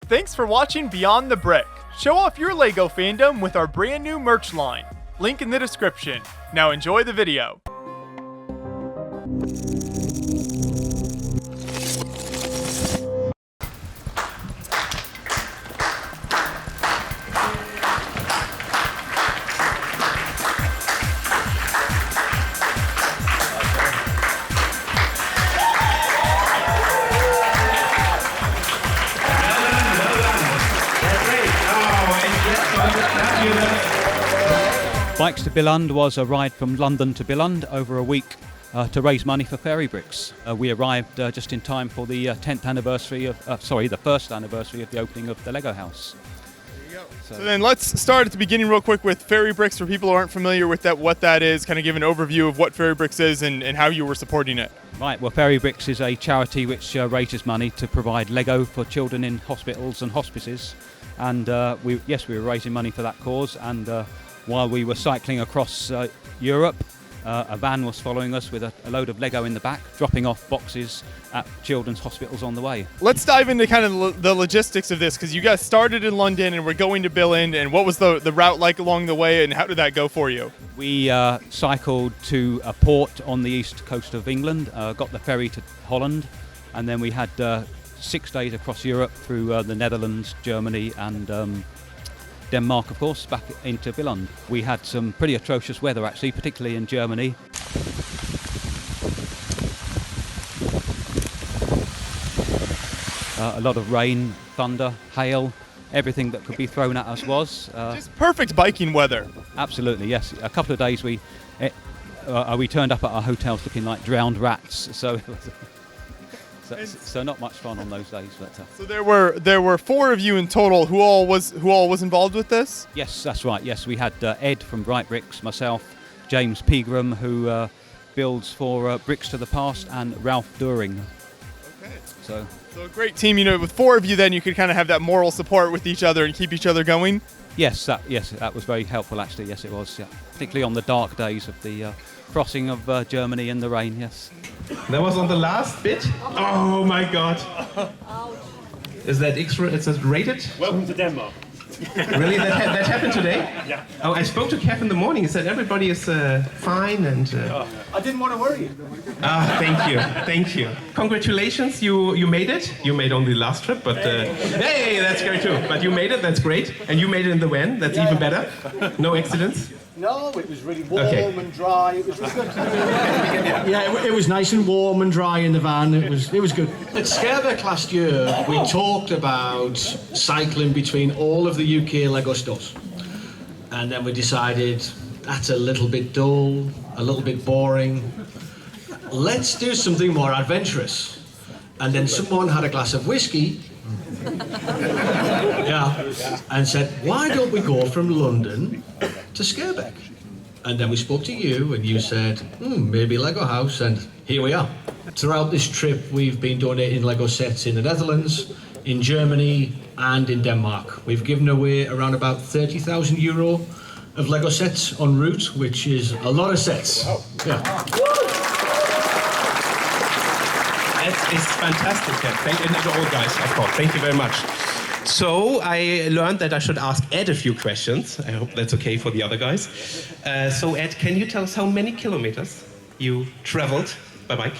Thanks for watching Beyond the Brick. Show off your LEGO fandom with our brand new merch line. Link in the description. Now enjoy the video. Bikes to Billund was a ride from London to Billund over a week to raise money for Fairy Bricks. We arrived just in time for the 10th anniversary of, the first anniversary of the opening of the Lego house. There you go. So then let's start at the beginning real quick with Fairy Bricks for people who aren't familiar with that, what that is, kind of give an overview of what Fairy Bricks is and how you were supporting it. Right, well, Fairy Bricks is a charity which raises money to provide Lego for children in hospitals and hospices. And we were raising money for that cause. And while we were cycling across Europe, a van was following us with a load of Lego in the back, dropping off boxes at children's hospitals on the way. Let's dive into kind of the logistics of this, because you guys started in London and we're going to Billund, and what was the route like along the way, and how did that go for you? We cycled to a port on the east coast of England, got the ferry to Holland, and then we had 6 days across Europe through the Netherlands, Germany, and Denmark, of course, back into Billund. We had some pretty atrocious weather, actually, particularly in Germany. A lot of rain, thunder, hail, everything that could be thrown at us was. Just perfect biking weather. Absolutely, yes. A couple of days we turned up at our hotels looking like drowned rats, so not much fun on those days. But so there were 4 of you in total. Who all was involved with this? Yes, that's right. Yes, we had Ed from Bright Bricks, myself, James Pegram, who builds for Bricks to the Past, and Ralph During. Okay. So a great team. You know, with 4 of you, then you could kind of have that moral support with each other and keep each other going. Yes, that was very helpful, actually. Yes, it was. Yeah. Particularly on the dark days of the crossing of Germany in the rain. Yes. That was on the last bit. Oh my God! Is that extra? Is that rated? Welcome to Denmark. Really? That happened today? Yeah. Oh, I spoke to Kev in the morning. He said everybody is fine and. I didn't want to worry you. Thank you. Congratulations, you made it. You made only the last trip, but hey, that's great too. But you made it. That's great. And you made it in the van. That's even better. No accidents. No, it was really warm and dry. It was really good. Yeah, it was nice and warm and dry in the van. It was good. At Scareback last year, we talked about cycling between all of the UK Lego stores. And then we decided that's a little bit dull, a little bit boring. Let's do something more adventurous. And then someone had a glass of whiskey. And said, why don't we go from London to Scareback? And then we spoke to you, and you said, maybe Lego house, and here we are. Throughout this trip, we've been donating Lego sets in the Netherlands, in Germany, and in Denmark. We've given away around about €30,000 of Lego sets en route, which is a lot of sets. Wow. Yeah. It's fantastic, Ed. And all guys, of course. Thank you very much. So I learned that I should ask Ed a few questions. I hope that's okay for the other guys. So Ed, can you tell us how many kilometers you traveled by bike?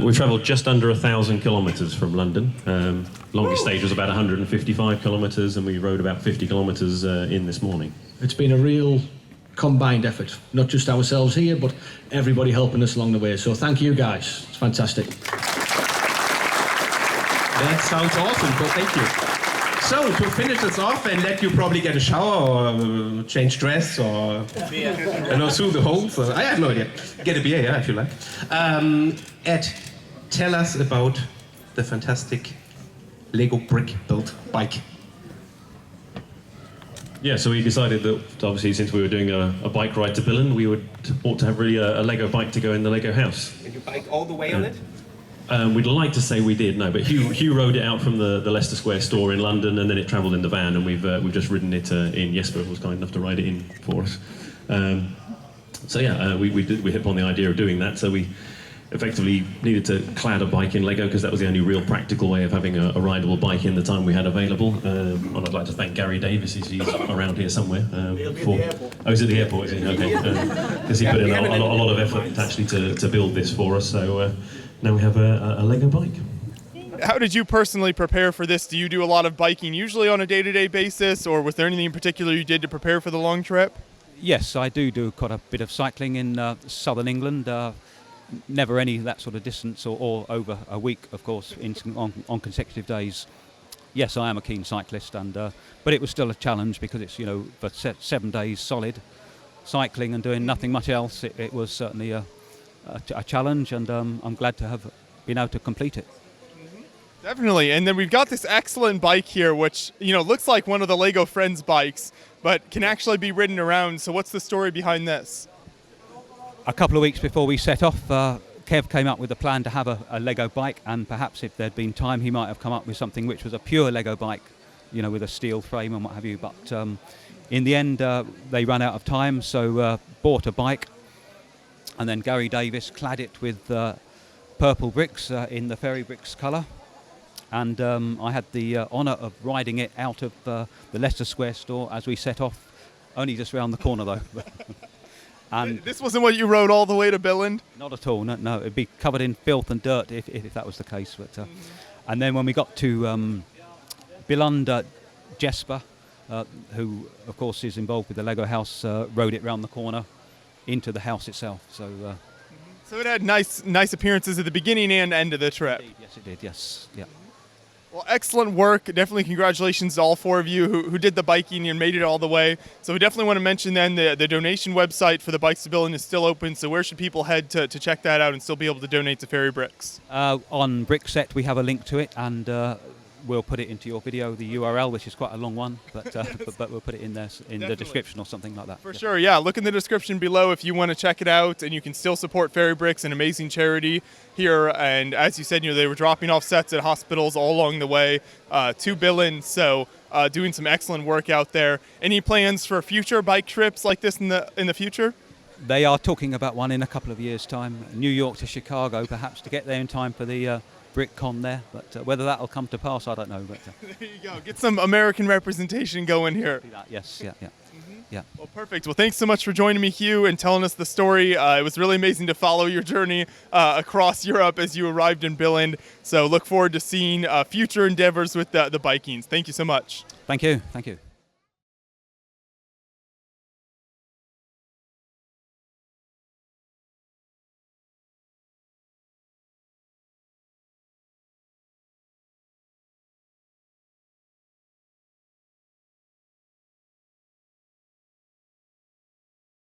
We travelled just under 1,000 kilometres from London. Longest stage was about 155 kilometres, and we rode about 50 kilometres in this morning. It's been a real combined effort, not just ourselves here, but everybody helping us along the way. So thank you guys. It's fantastic. That sounds awesome, so thank you. So, to finish this off and let you probably get a shower or change dress or soothe the hole. So I have no idea. Get a beer, yeah, if you like. Ed, tell us about the fantastic Lego brick built bike. Yeah, so we decided that obviously since we were doing a bike ride to Billund, we ought to have really a Lego bike to go in the Lego house. Did you bike all the way on it? We'd like to say we did, no, but Huw rode it out from the Leicester Square store in London, and then it travelled in the van, and we've just ridden it in. Jesper was kind enough to ride it in for us. We hit upon the idea of doing that, so we effectively needed to clad a bike in Lego because that was the only real practical way of having a rideable bike in the time we had available. And I'd like to thank Gary Davis, he's around here somewhere. He'll be at the airport. Oh, he's at the airport, is he? Okay. Because he put in a lot of effort actually to build this for us. So now we have a Lego bike. How did you personally prepare for this? Do you do a lot of biking usually on a day-to-day basis, or was there anything in particular you did to prepare for the long trip? Yes, I do quite a bit of cycling in southern England. Never any that sort of distance or over a week, of course, on consecutive days. Yes, I am a keen cyclist, but it was still a challenge because it's, for 7 days solid cycling and doing nothing much else. It was certainly a challenge, and I'm glad to have been able to complete it. Definitely. And then we've got this excellent bike here, which, looks like one of the Lego Friends bikes, but can actually be ridden around. So what's the story behind this? A couple of weeks before we set off, Kev came up with a plan to have a Lego bike, and perhaps if there'd been time, he might have come up with something which was a pure Lego bike, with a steel frame and what have you. But in the end, they ran out of time, so bought a bike, and then Gary Davis clad it with purple bricks in the Fairy Bricks colour. And I had the honour of riding it out of the Leicester Square store as we set off, only just round the corner though. And this wasn't what you rode all the way to Billund? Not at all, no. It'd be covered in filth and dirt if that was the case. But and then when we got to Billund, Jesper, who of course is involved with the Lego house, rode it round the corner into the house itself. So it had nice appearances at the beginning and end of the trip. Indeed, yes, it did. Yes, yeah. Well, excellent work. Definitely congratulations to all four of you who did the biking and made it all the way. So we definitely want to mention then the donation website for the Bikes to Billund is still open. So where should people head to check that out and still be able to donate to Fairy Bricks? On Brickset, we have a link to it, and we'll put it into your video, the URL, which is quite a long one, but we'll put it in there in the description or something like that. For sure, yeah. Look in the description below if you want to check it out, and you can still support Fairy Bricks, an amazing charity here. And as you said, they were dropping off sets at hospitals all along the way to Billund, so doing some excellent work out there. Any plans for future bike trips like this in the future? They are talking about one in a couple of years' time, New York to Chicago, perhaps, to get there in time for the BrickCon there, but whether that will come to pass, I don't know. But there you go. Get some American representation going here. Yes, yeah. Yeah. Well, perfect. Well, thanks so much for joining me, Huw, and telling us the story. It was really amazing to follow your journey across Europe as you arrived in Billund. So look forward to seeing future endeavors with the Vikings. Thank you so much. Thank you.